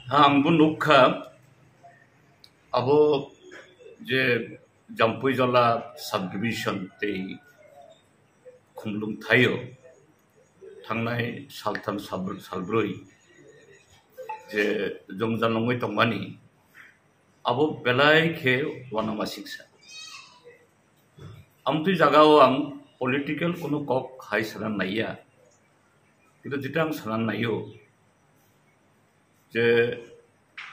आंबो नुखा abo je Jampui Jola subdivision tei khumlung thayo thangnai saltham salbroi je jongjanlongoi tongmani abo belai khe wanama siksa amtui jagao ang political kono kok khai sanan naiya কিন্তু যেটা আমি সানান নাইও যে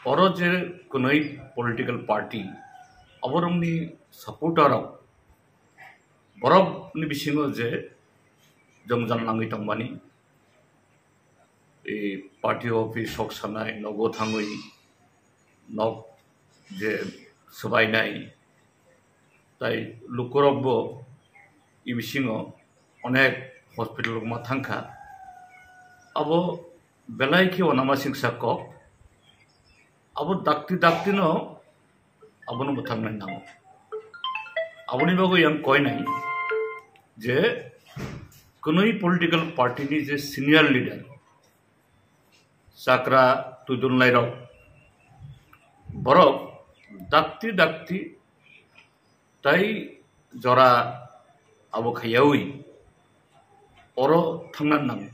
oro je kunoi political party aboromni supporter borok ni bisingo je jongjan langi tongmani e party office sok sanai nogo thangoi nok je sabai nai tai lukorobbo i bisingo onek hospital ma thangkha abo belai ki onama singsa ko abo dakti no abo no muthang nai namo aboni bago yang koi nai je kunoi political party ni je senior leader sakra tudun lairok borok dakti tai jora abo khayawi oro thangnan namo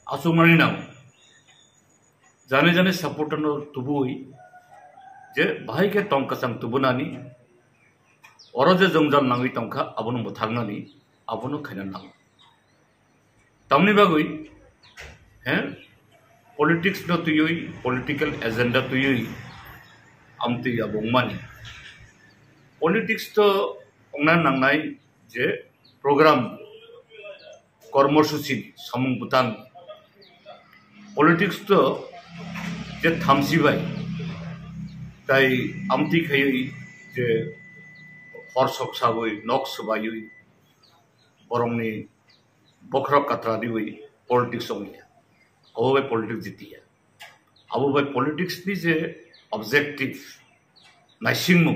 asumani namo जाने supporter no तुबुई जे भाई के टंका संग तुबुनानी और जे जंगजान नांगई टंका अबनो मुथांगनानी अबनो खैना नांग तमनि बागुई हैं पॉलिटिक्स नो तुयुई पॉलिटिकल एजेंडा तुयुई आमति अबंगमानी पॉलिटिक्स तो अंगना नांगनाय जे प्रोग्राम कर्मसूची समूह बुतान पॉलिटिक्स तो जे थामसिबाय ताई आमति खयै जे हरसक साबै नक सबायै बरंनि बख्रक कात्रा दिबै पॉलिटिक्स ओंलिया अबो पॉलिटिक्स जितिया अबो पॉलिटिक्स नि जे ऑब्जेक्टिव नाइसिंगमु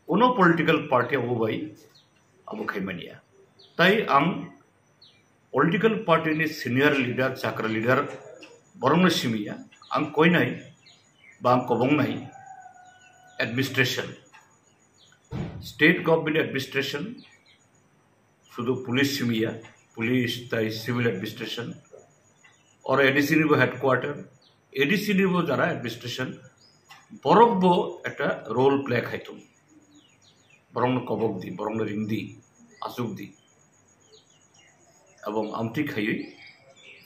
कोनो पॉलिटिकल पार्टी अबो खैमानिया ताई आं पॉलिटिकल पार्टी नि सीनियर लीडर चाक्रा लीडर बरंनो सिमिया आं कोइनाय बा आं कबंनाय एडमिनिस्ट्रेशन स्टेट गवर्नमेंट एडमिनिस्ट्रेशन शुद्ध पुलिस सिमिया पुलिस ताई सिविल एडमिनिस्ट्रेशन और एडीसी निबो हेडक्वार्टर एडीसी निबो जारा एडमिनिस्ट्रेशन बरकबो एटा रोल प्ले खाइतुम बरंनो कबक दी बरंनो रिंग दी आसुक दी एवं आमति खायै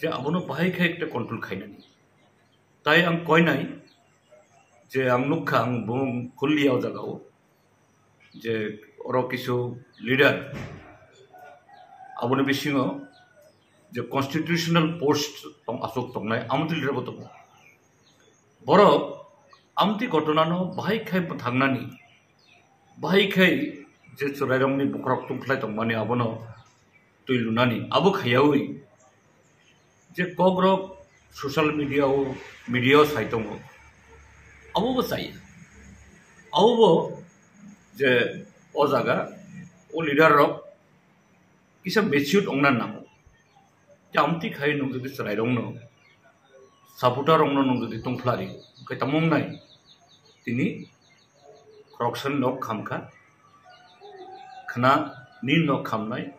जे आबनो बाहाय खाय एकटा कंट्रोल खायनानि ताई आं कोइनाय जे आं नुखा आं बुं खुलियाव जागाव जे अरो किसु लीडर आबनो बिसिङो जे कन्स्टिट्यूशनल पोस्ट तंग आसुक तंगनाय आमति लीडर बतो बरो आमति घटनानो बाहाय खाय थांनानि बाहाय खाय जे चुरायरंनि बखरक तुंख्लाय तंगमानि आबनो तुइलुनानि आबो खायावै जे कग्रक सोशल मीडिया साइटों अब चाहिए अब जे ओ जगह ओ लीडर रक किसा मेच्योर अंगना नामो जामती खाई नंग जदि सरायरंग न सपोर्टर रंग नंग जदि तंफ्लारि कैतामंग नाय तिनि करप्शन नक खामखा खना नि नक खामनाय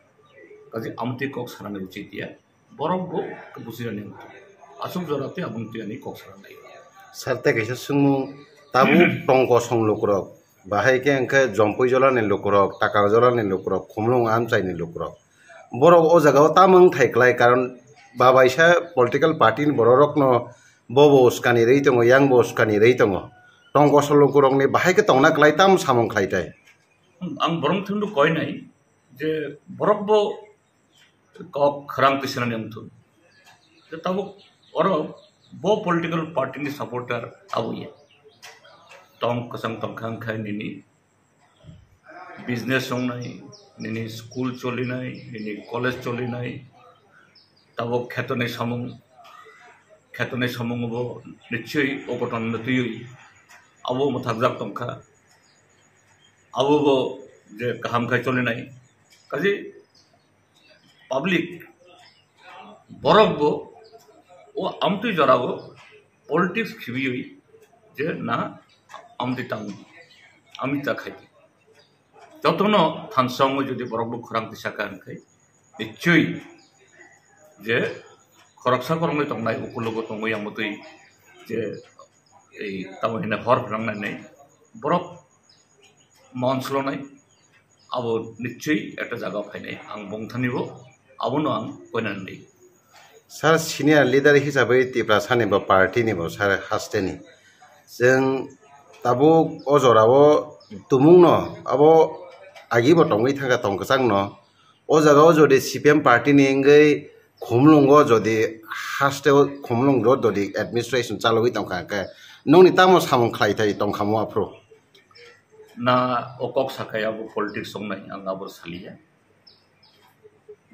काजे आमती कक सानाने उचितिया बरंबो बुजिरानि असुक जराते आबुंतियानि कक सानानै सारते कैसे सुंगु ताबु टंको संलोकरक बाहाय के अंके जम्पुई जलानि लोकरक टाका जलानि लोकरक खुमलुं आमचाइनि लोकरक बरक ओ जगाव तामंग थाइक्लाय कारण बाबाइसा पॉलिटिकल पार्टी नि बररक न बबो उसकानि रैतंग यांग बसकानि रैतंग टंको संलोकरकनि बाहाय के तंगना क्लाय ताम सामं क्लायताय आं बरं थुंदु कयनाय जे बरकबो कक खरां किसनानि आमथु जे ताबो अरो बो पॉलिटिकल पार्टी नि सपोर्टर आबुया तंग कसंग तंखां खाय निनि बिजनेस संनाय निनि स्कूल चलिनाय निनि कॉलेज चलिनाय ताबो खेतने समंगबो निश्चय अगटन नतुय आबो मथागजाक तंखा आबो जे गाहाम खाय चलिनाय काजे पब्लिक बरकबो ओ आमतुय जराबो पॉलिटिक्स खिबियोई जे ना आमदी तांग आमिता खाइति जतनो थानसंग जुदि बरबु खरांग दिसाका हनखाय निश्चय जे खरकसा करंगै तंनाय उपलगो तंगै आमतै जे এই তামহিনা হর ফ্রাংনাनै বরফ মনসলনাय আবো নিশ্চয়ই একটা জায়গা ফাইনাय आं बुंथानिबो आबोनो आं कयनानै सार सिनियर लिडार हिसाबै तिप्रा सानिबो पार्टीनिबो सार हास्टेनि जों ताबो अजराबो तुमुंनो आबो आगिबो तंगै थागा तंगसांनो ओ जागाव जदि सीपीएम पार्टीनि एंगै खुमलुंगो जदि हास्टेव खुमलुंगो जदि एडमिनिस्ट्रेशन चालुगै तंखाके नोंनि तामो सामं खालायथाय तंखामो आप्रो ना अकक साखायाबो पॉलिटिक्स संनाय आं आबो सालिया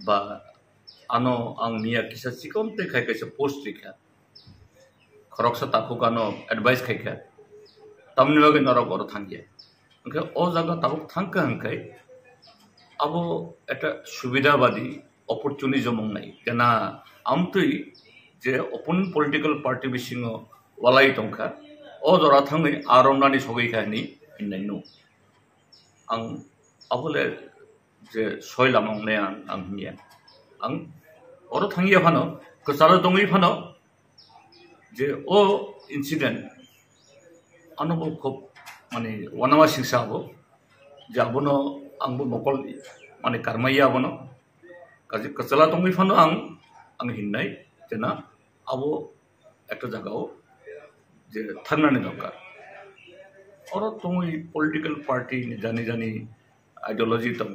बा आनो आं निया किसा सिकमते खायकासे पोस्ट रिखा खरकसा ताकुकानो एडवाइस खायका तामनि बागै नरक गर थांगिया ओंखाय ओ जागा ताबुक थांका हंखाय आबो एटा सुबिदाबादी अपरचुनिजम मंगनाय जना आमतै जे ओपन पॉलिटिकल पार्टी बिसिङो वालाय तंखा ओ जरा थाङै आरमनानि सगैखानि हिननाय नु आं आबोले जे सय लामांनाय आं हिया आं अर थांगिया फानो कसार दङै फानो जे ओ इन्सिडेंट आनबो खूब माने वनामा सिंसाबो जाबोनो आंबो नकल माने करमाया आबोनो काजे कचला दङै फानो आं हिननाय जेना आबो একটা জায়গাও যে থাকনানি দরকার और तंगै पॉलिटिकल पार्टी जानी जानी आइडियोलॉजी दङ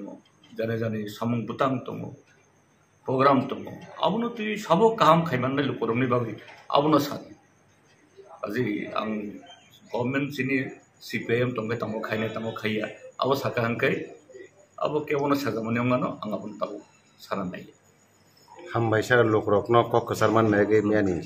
जानी जानी सामं बुतां दङ प्रोग्राम दङ आबोनो तुइ साबो काहाम खायमाननाय लुकरमनि बागै आबोनो सान अजि आं गभर्नमेंट सिनि सीपीएम दंगे तंगो खायनाय तंगो खाया आबो साका हंखाय आबो केवनो साजामानियावनो आं आबोनो ताबो साननाय हामबाय सार लोकरकनो ककसारमान मेगे मियानि